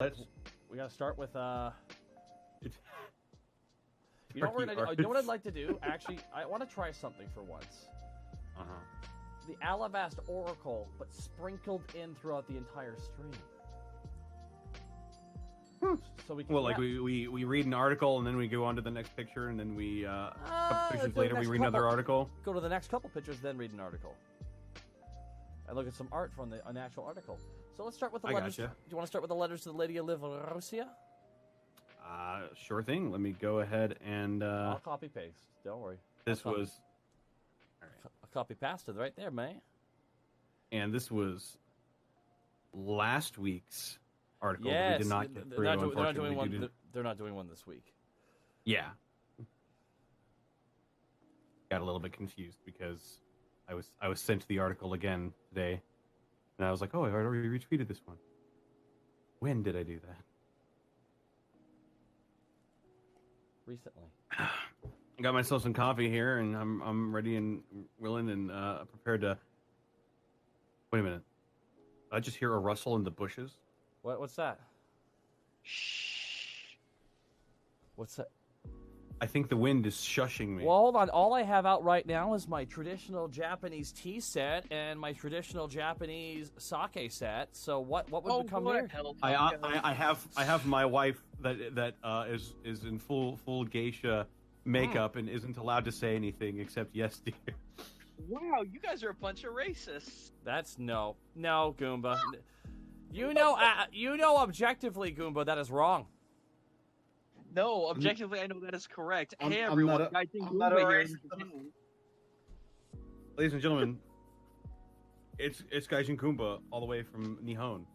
We gotta start with You know what you know what I'd like to do? Actually, I want to try something for once. The Alivast Oracle, but sprinkled in throughout the entire stream. So we can. Well, like we read an article and then we go on to the next picture and then we a couple pictures later we read another article. Go to the next couple pictures, then read an article. And look at some art from an actual article. So let's start with the letters. Gotcha. Do you want to start with the letters to the Lady of Livarosia? Sure thing. Let me go ahead and I'll copy paste. Don't worry. This was a copy pasted right there, man. And this was last week's article. Yes, we did not get through. They're not doing one this week. Yeah. Got a little bit confused because I was sent the article again today, and I was like, oh, I already retweeted this one. When did I do that? Recently. I got myself some coffee here, and I'm ready and willing and prepared to. Wait a minute. Did I just hear a rustle in the bushes? What's that? Shh. What's that? I think the wind is shushing me. Well, hold on. All I have out right now is my traditional Japanese tea set and my traditional Japanese sake set. So what would become here? I have my wife that is in full geisha makeup and isn't allowed to say anything except yes, dear. Wow, you guys are a bunch of racists. That's no, Goomba. You know, objectively, Goomba, that is wrong. No, objectively, I know that is correct. Hey, I'm everyone, not Goomba here. Ladies and gentlemen, it's Gaijin Kumba all the way from Nihon.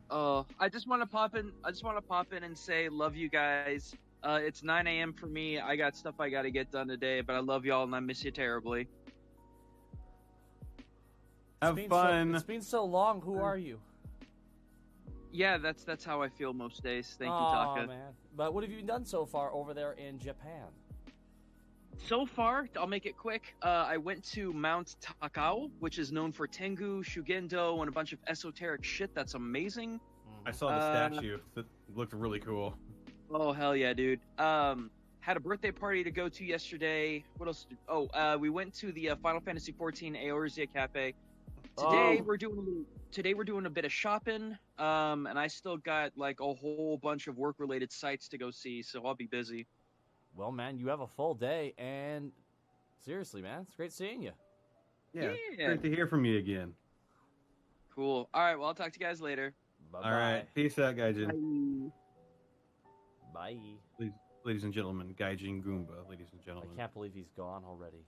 I just want to pop in and say love you guys. It's 9 a.m. for me. I got stuff I got to get done today, but I love y'all and I miss you terribly. Have fun. It's been so long. Who are you? Yeah, that's how I feel most days. Thank you, Taka. Taka. Man. But what have you done so far over there in Japan? So far, I'll make it quick. I went to Mount Takao, which is known for Tengu, Shugendo, and a bunch of esoteric shit that's amazing. I saw the statue. It looked really cool. Oh, hell yeah, dude. Had a birthday party to go to yesterday. What else? We went to the Final Fantasy XIV Eorzea Cafe. Today we're doing a bit of shopping, and I still got like a whole bunch of work-related sites to go see, so I'll be busy. Well, man, you have a full day, and seriously, man, it's great seeing you. Yeah, great to hear from you again. Cool. All right, well, I'll talk to you guys later. Bye-bye. All right, peace out, Gaijin. Bye. Ladies and gentlemen, Gaijin Goomba, ladies and gentlemen. I can't believe he's gone already.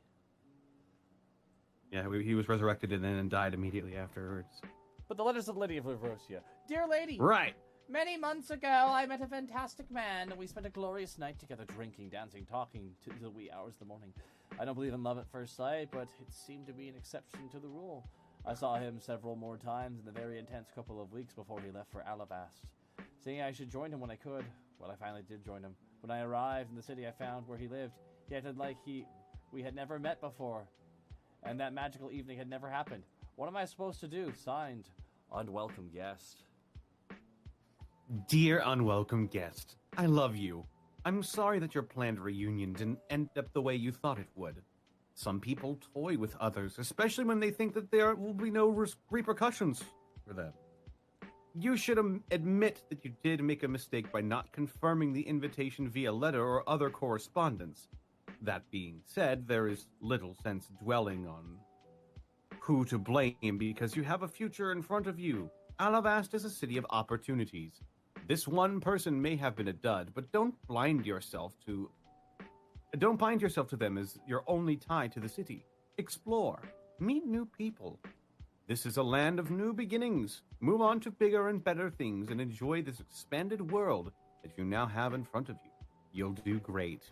Yeah, he was resurrected and then died immediately afterwards. But the letters of the Lady of Livarosia. Dear lady. Right. Many months ago, I met a fantastic man, and we spent a glorious night together, drinking, dancing, talking to the wee hours of the morning. I don't believe in love at first sight, but it seemed to be an exception to the rule. I saw him several more times in the very intense couple of weeks before he left for Alivast. Saying I should join him when I could. Well, I finally did join him. When I arrived in the city I found where he lived, he acted like we had never met before. And that magical evening had never happened. What am I supposed to do? Signed, Unwelcome Guest. Dear unwelcome guest, I love you. I'm sorry that your planned reunion didn't end up the way you thought it would. Some people toy with others, especially when they think that there will be no repercussions for them. You should admit that you did make a mistake by not confirming the invitation via letter or other correspondence. That being said, there is little sense dwelling on who to blame because you have a future in front of you. Alivast is a city of opportunities. This one person may have been a dud, but don't bind yourself to them as your only tie to the city. Explore, meet new people. This is a land of new beginnings. Move on to bigger and better things and enjoy this expanded world that you now have in front of you. You'll do great.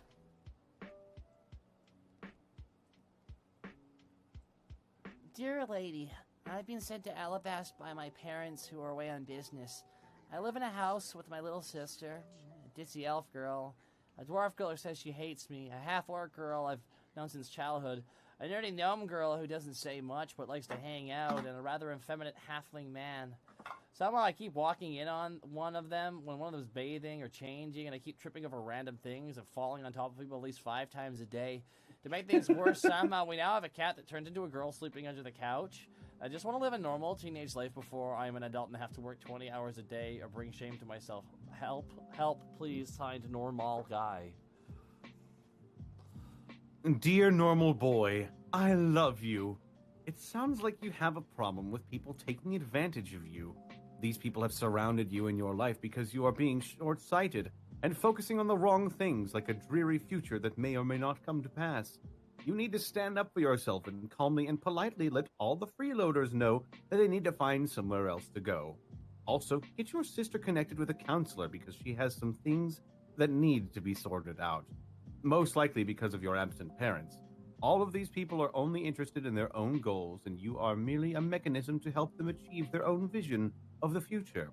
Dear lady, I've been sent to Alivast by my parents who are away on business. I live in a house with my little sister, a ditzy elf girl, a dwarf girl who says she hates me, a half-orc girl I've known since childhood, a nerdy gnome girl who doesn't say much but likes to hang out, and a rather effeminate halfling man. Somehow I keep walking in on one of them when one of them's bathing or changing, and I keep tripping over random things and falling on top of people at least 5 times a day. To make things worse, somehow we now have a cat that turns into a girl sleeping under the couch. I just want to live a normal teenage life before I'm an adult and have to work 20 hours a day or bring shame to myself. Help, help, please. Signed, Normal Guy. Dear normal boy, I love you. It sounds like you have a problem with people taking advantage of you. These people have surrounded you in your life because you are being short-sighted and focusing on the wrong things, like a dreary future that may or may not come to pass. You need to stand up for yourself and calmly and politely let all the freeloaders know that they need to find somewhere else to go. Also, get your sister connected with a counselor because she has some things that need to be sorted out. Most likely because of your absent parents. All of these people are only interested in their own goals, and you are merely a mechanism to help them achieve their own vision of the future.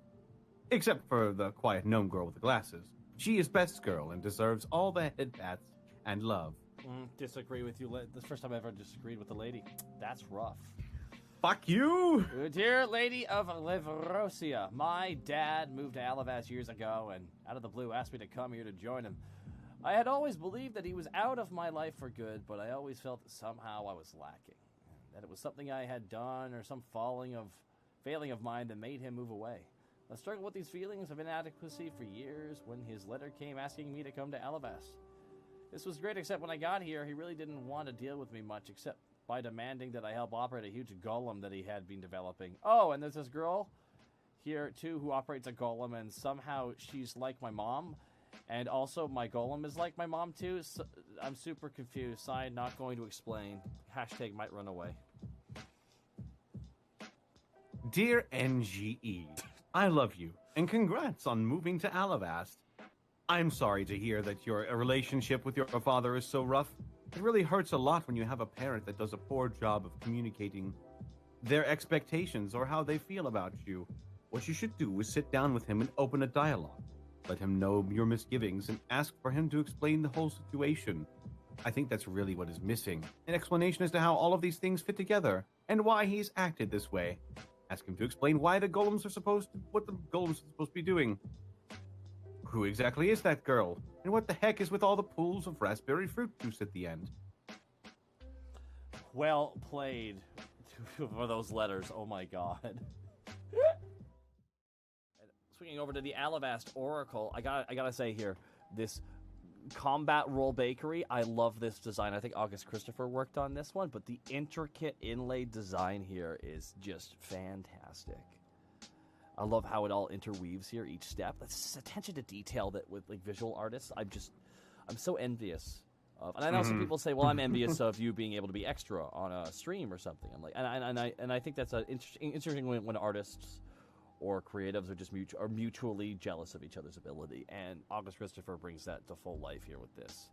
Except for the quiet gnome girl with the glasses. She is best girl and deserves all the head pats and love. Disagree with you. The first time I ever disagreed with the lady. That's rough. Fuck you! Dear Lady of Livrosia, my dad moved to Alivast years ago and out of the blue asked me to come here to join him. I had always believed that he was out of my life for good, but I always felt that somehow I was lacking. That it was something I had done or some failing of mine that made him move away. I struggled with these feelings of inadequacy for years when his letter came asking me to come to Alivast. This was great, except when I got here, he really didn't want to deal with me much, except by demanding that I help operate a huge golem that he had been developing. Oh, and there's this girl here, too, who operates a golem, and somehow she's like my mom. And also, my golem is like my mom, too. So I'm super confused. Signed, not going to explain. Hashtag might run away. Dear NGE, I love you, and congrats on moving to Alivast. I'm sorry to hear that your relationship with your father is so rough. It really hurts a lot when you have a parent that does a poor job of communicating their expectations or how they feel about you. What you should do is sit down with him and open a dialogue. Let him know your misgivings and ask for him to explain the whole situation. I think that's really what is missing. An explanation as to how all of these things fit together and why he's acted this way. Ask him to explain why the golems are what the golems are supposed to be doing. Who exactly is that girl? And what the heck is with all the pools of raspberry fruit juice at the end? Well played for those letters. Oh my god. Swinging over to the Alivast Oracle, I gotta say here, this combat roll bakery, I love this design. I think August Christopher worked on this one, but the intricate inlaid design here is just fantastic. I love how it all interweaves here, each step. That's attention to detail that with like visual artists, I'm so envious of. And I know some people say, well, I'm envious of you being able to be extra on a stream or something. I'm like, and I think that's an interesting when artists or creatives are just mutually jealous of each other's ability. And August Christopher brings that to full life here with this.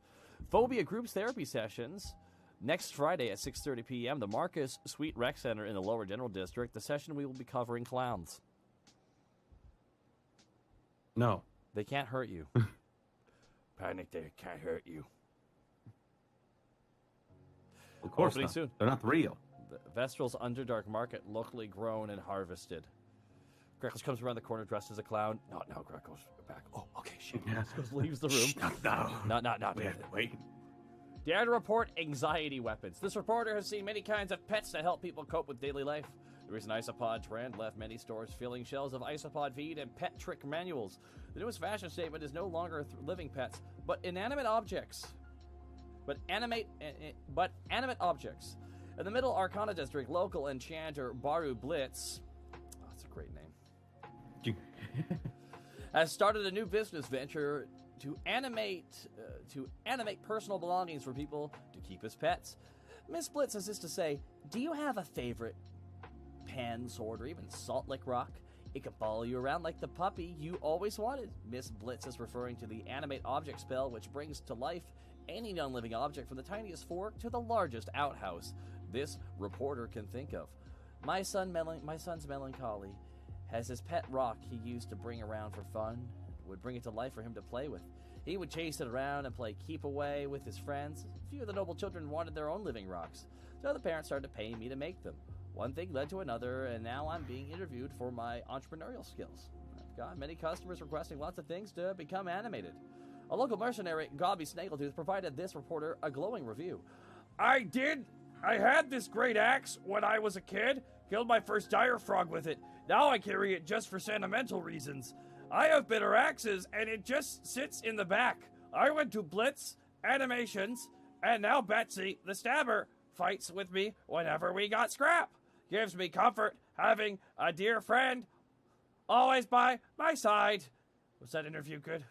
Phobia Groups Therapy Sessions. Next Friday at 6:30 p.m., the Marcus Suite Rec Center in the Lower General District. The session we will be covering clowns. No. They can't hurt you. Panic, they can't hurt you. Of course Opening not. soon. They're not real. The Vestral's Underdark Market, locally grown and harvested. Greckles comes around the corner dressed as a clown. No, Greckles, back. Oh, okay, shit. Greckles leaves the room. Not. Wait. Dare to report anxiety weapons. This reporter has seen many kinds of pets that help people cope with daily life. The recent isopod trend left many stores filling shelves of isopod feed and pet trick manuals. The newest fashion statement is no longer living pets, but inanimate objects. Animate objects. In the Middle Arcana District, local enchanter Baru Blitz, that's a great name, has started a new business venture to animate personal belongings for people to keep as pets. Miss Blitz has this to say: do you have a favorite pen, sword, or even salt lick rock? It can follow you around like the puppy you always wanted. Miss Blitz is referring to the animate object spell, which brings to life any non-living object from the tiniest fork to the largest outhouse this reporter can think of. My son's melancholy has his pet rock he used to bring around for fun. Would bring it to life for him to play with. He would chase it around and play keep away with his friends. A few of the noble children wanted their own living rocks, so the parents started to pay me to make them. One thing led to another, and now I'm being interviewed for my entrepreneurial skills. I've got many customers requesting lots of things to become animated. A local mercenary, Gobby Snaggletooth, provided this reporter a glowing review. I had this great axe when I was a kid. Killed my first dire frog with it. Now I carry it just for sentimental reasons. I have better axes, and it just sits in the back. I went to Blitz, Animations, and now Betsy, the stabber, fights with me whenever we got scrap. Gives me comfort having a dear friend always by my side. Was that interview good?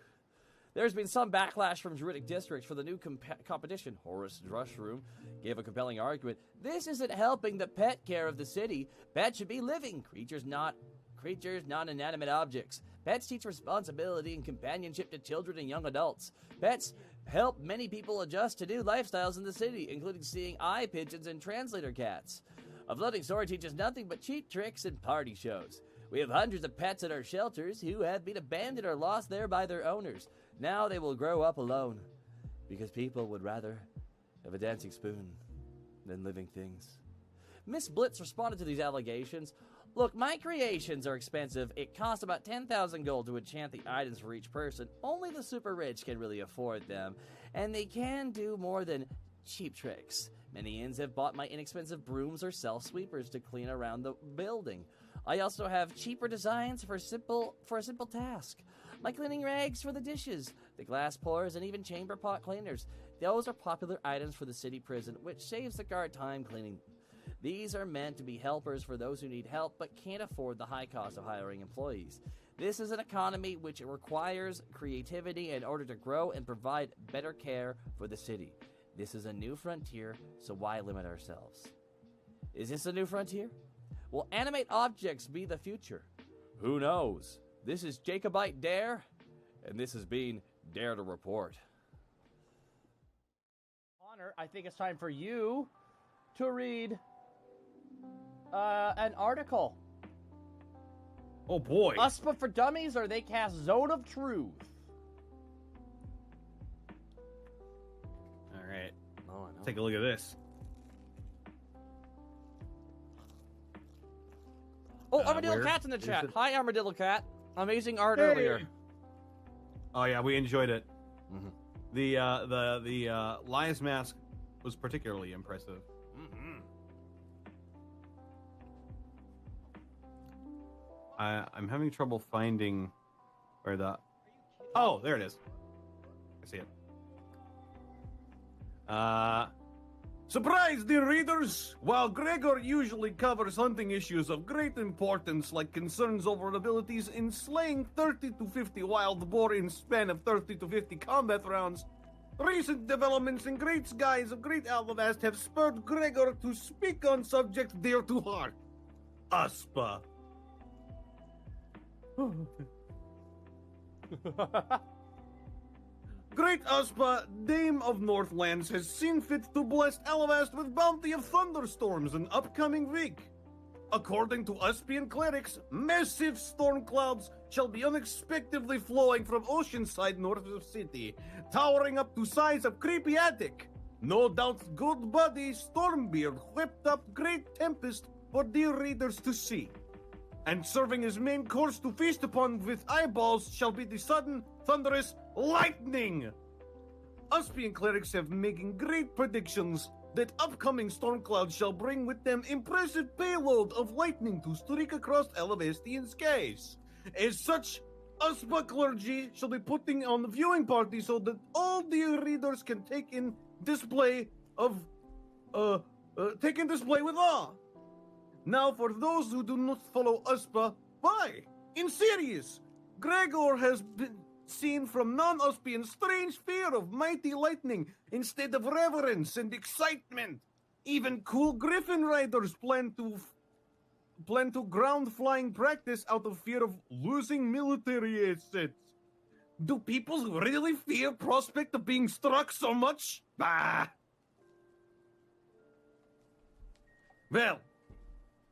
There's been some backlash from Druidic Districts for the new competition. Horace Drushroom gave a compelling argument. This isn't helping the pet care of the city. Pets should be living creatures, not inanimate objects. Pets teach responsibility and companionship to children and young adults. Pets help many people adjust to new lifestyles in the city, including seeing eye pigeons and translator cats. A floating sword teaches nothing but cheap tricks and party shows. We have hundreds of pets at our shelters who have been abandoned or lost there by their owners. Now they will grow up alone, because people would rather have a dancing spoon than living things. Miss Blitz responded to these allegations. Look, my creations are expensive. It costs about 10,000 gold to enchant the items for each person. Only the super rich can really afford them, and they can do more than cheap tricks. Many inns have bought my inexpensive brooms or self-sweepers to clean around the building. I also have cheaper designs for a simple task. My cleaning rags for the dishes, the glass pours, and even chamber pot cleaners. Those are popular items for the city prison, which saves the guard time cleaning. These are meant to be helpers for those who need help but can't afford the high cost of hiring employees. This is an economy which requires creativity in order to grow and provide better care for the city. This is a new frontier, so why limit ourselves? Is this a new frontier? Will animate objects be the future? Who knows? This is Jacobite Dare, and this has been Dare to Report. Connor, I think it's time for you to read an article. Oh boy. USPA for Dummies, or they cast Zone of Truth. All right. Oh, I know. Take a look at this. Oh, Armadillo where Cat's in the is chat. it? Hi, Armadillo Cat. Amazing art Hey. earlier. Oh yeah, we enjoyed it. Mm-hmm. The lion's mask was particularly impressive. Mm-hmm. I'm having trouble finding where the. Oh, there it is. I see it. Surprise, dear readers! While Gregor usually covers hunting issues of great importance like concerns over abilities in slaying 30 to 50 wild boar in span of 30 to 50 combat rounds, recent developments in Great Skies of Great Alivast have spurred Gregor to speak on subjects dear to heart. USPA. Great Uspa, Dame of Northlands, has seen fit to bless Alivast with bounty of thunderstorms in upcoming week. According to Uspian clerics, massive storm clouds shall be unexpectedly flowing from Oceanside north of city, towering up to size of creepy attic. No doubt good buddy Stormbeard whipped up great tempest for dear readers to see. And serving as main course to feast upon with eyeballs shall be the sudden, thunderous lightning. Uspian clerics have making great predictions that upcoming storm clouds shall bring with them impressive payload of lightning to streak across Alivastian skies. As such, Uspa clergy shall be putting on the viewing party so that all dear readers can take in display with awe. Now, for those who do not follow USPA, why? In serious, Gregor has been seen from non-Uspian strange fear of mighty lightning instead of reverence and excitement. Even cool griffin riders plan to ground flying practice out of fear of losing military assets. Do people really fear prospect of being struck so much? Bah! Well,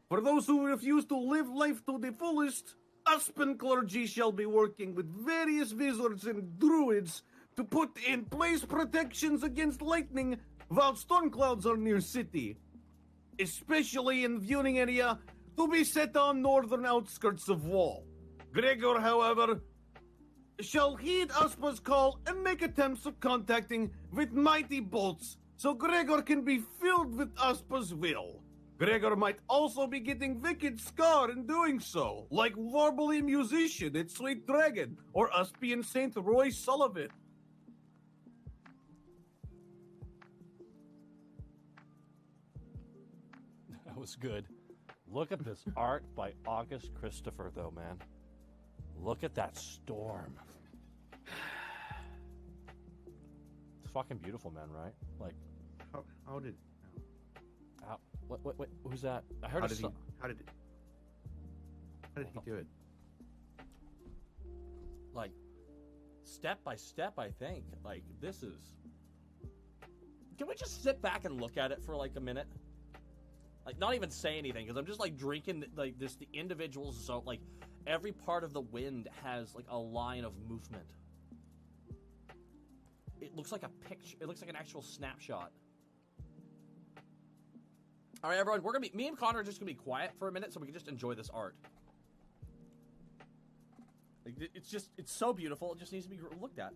for those who refuse to live life to the fullest, Uspan clergy shall be working with various wizards and druids to put in place protections against lightning while storm clouds are near city. especially in the viewing area, to be set on northern outskirts of Wall. Gregor, however, shall heed Aspa's call and make attempts of contacting with mighty bolts, so Gregor can be filled with Aspa's will. Gregor might also be getting wicked scar in doing so, like warbly musician at Sweet Dragon, or Uspian Saint Roy Sullivan. That was good. Look at this art by August Christopher, though, man. Look at that storm. It's fucking beautiful, man, right? Like, How did what, who's that? I heard how a did he do it? Like, step by step, I think. Like, this is... Can we just sit back and look at it for, like, a minute? Like, not even say anything, because I'm just, like, drinking, like, this, the individual zone. Like, every part of the wind has, like, a line of movement. It looks like a picture. It looks like an actual snapshot. All right, everyone, we're gonna be... Me and Connor are just gonna be quiet for a minute so we can just enjoy this art. Like, it's just... It's so beautiful. It just needs to be looked at.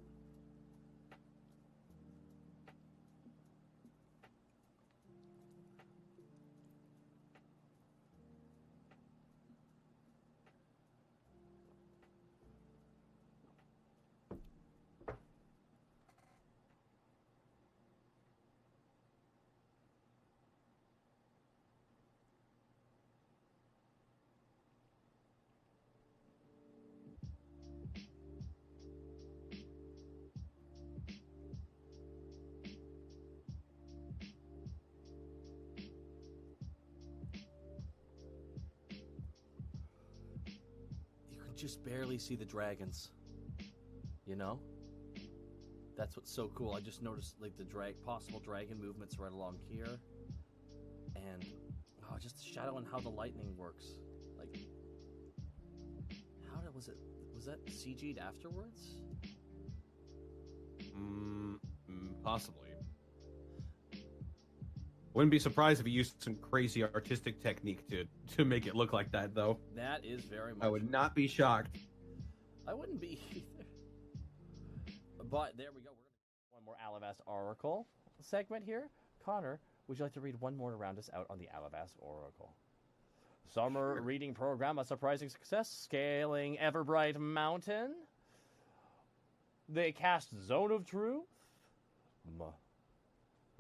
Just barely see the dragons, you know? That's what's so cool. I just noticed like the possible dragon movements right along here, and just the shadow and how the lightning works. Like, was that CG'd afterwards? Possibly. Wouldn't be surprised if he used some crazy artistic technique to make it look like that, though. That is very much... I would not be shocked. I wouldn't be either. But there we go. We're going to one more Alivast Oracle segment here. Connor, would you like to read one more to round us out on the Alivast Oracle? Summer reading program, a surprising success, scaling Everbright Mountain. They cast Zone of Truth. What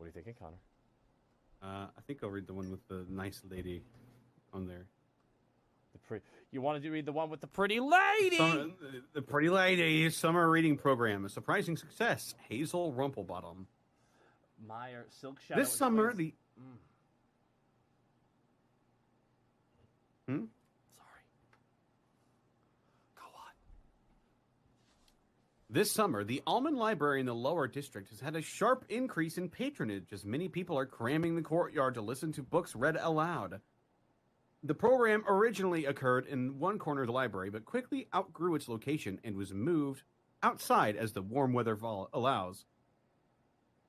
are you thinking, Connor? I think I'll read the one with the nice lady on there. You wanted to read the one with the pretty lady? The pretty lady summer reading program, a surprising success. Hazel Rumplebottom. Meyer Silk Shadow. This summer, Sorry. Go on. This summer, the Almond Library in the Lower District has had a sharp increase in patronage as many people are cramming the courtyard to listen to books read aloud. The program originally occurred in one corner of the library, but quickly outgrew its location and was moved outside as the warm weather allows.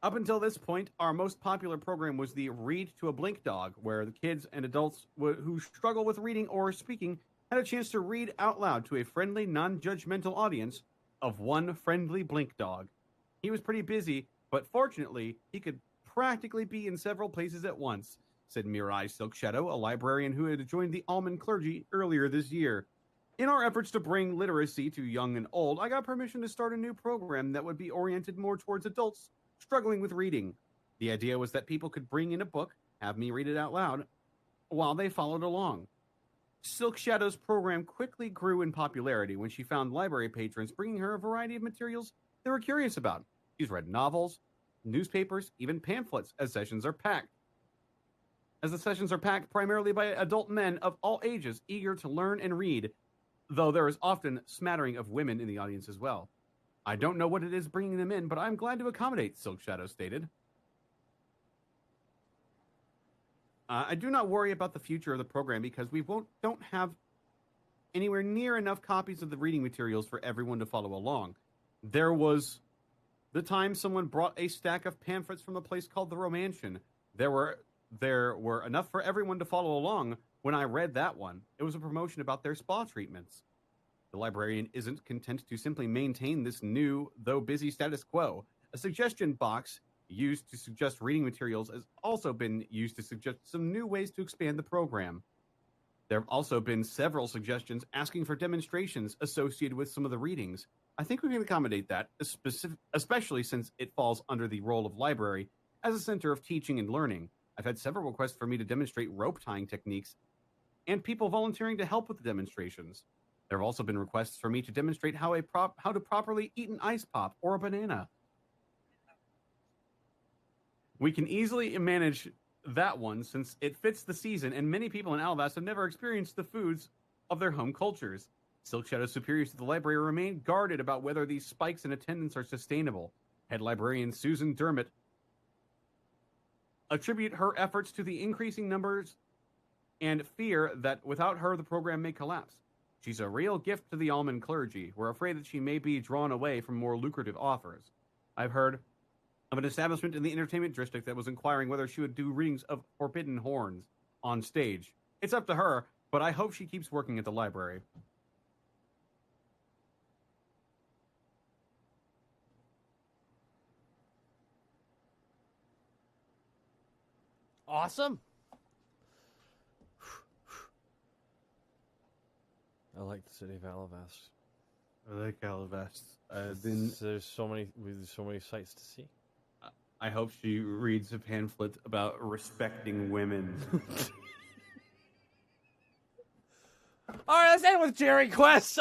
Up until this point, our most popular program was the Read to a Blink Dog, where the kids and adults who struggle with reading or speaking had a chance to read out loud to a friendly, non-judgmental audience of one friendly blink dog. He was pretty busy, but fortunately, he could practically be in several places at once, said Mirai Silk Shadow, a librarian who had joined the Almond clergy earlier this year. In our efforts to bring literacy to young and old, I got permission to start a new program that would be oriented more towards adults struggling with reading. The idea was that people could bring in a book, have me read it out loud, while they followed along. Silk Shadow's program quickly grew in popularity when she found library patrons bringing her a variety of materials they were curious about. She's read novels, newspapers, even pamphlets as the sessions are packed primarily by adult men of all ages eager to learn and read, though there is often smattering of women in the audience as well. I don't know what it is bringing them in, but I'm glad to accommodate, Silk Shadow stated. I do not worry about the future of the program because we don't have anywhere near enough copies of the reading materials for everyone to follow along. There was the time someone brought a stack of pamphlets from a place called the Romantian. There were there were enough for everyone to follow along when I read that one. It was a promotion about their spa treatments. The librarian isn't content to simply maintain this new, though busy status quo. A suggestion box used to suggest reading materials has also been used to suggest some new ways to expand the program. There have also been several suggestions asking for demonstrations associated with some of the readings. I think we can accommodate that, especially since it falls under the role of library as a center of teaching and learning. I've had several requests for me to demonstrate rope tying techniques and people volunteering to help with the demonstrations. There have also been requests for me to demonstrate how to properly eat an ice pop or a banana. We can easily manage that one since it fits the season, and many people in Alivast have never experienced the foods of their home cultures. Silk Shadow's superiors to the library remain guarded about whether these spikes in attendance are sustainable. Head librarian Susan Dermott attribute her efforts to the increasing numbers and fear that without her, the program may collapse. She's a real gift to the almond clergy. We're afraid that she may be drawn away from more lucrative offers. I've heard of an establishment in the entertainment district that was inquiring whether she would do readings of Forbidden Horns on stage. It's up to her, but I hope she keeps working at the library. Awesome. I like the city of Alivast. I like Alivast. There's so many sights to see. I hope she reads a pamphlet about respecting women. All right, let's end with Jerry Quest.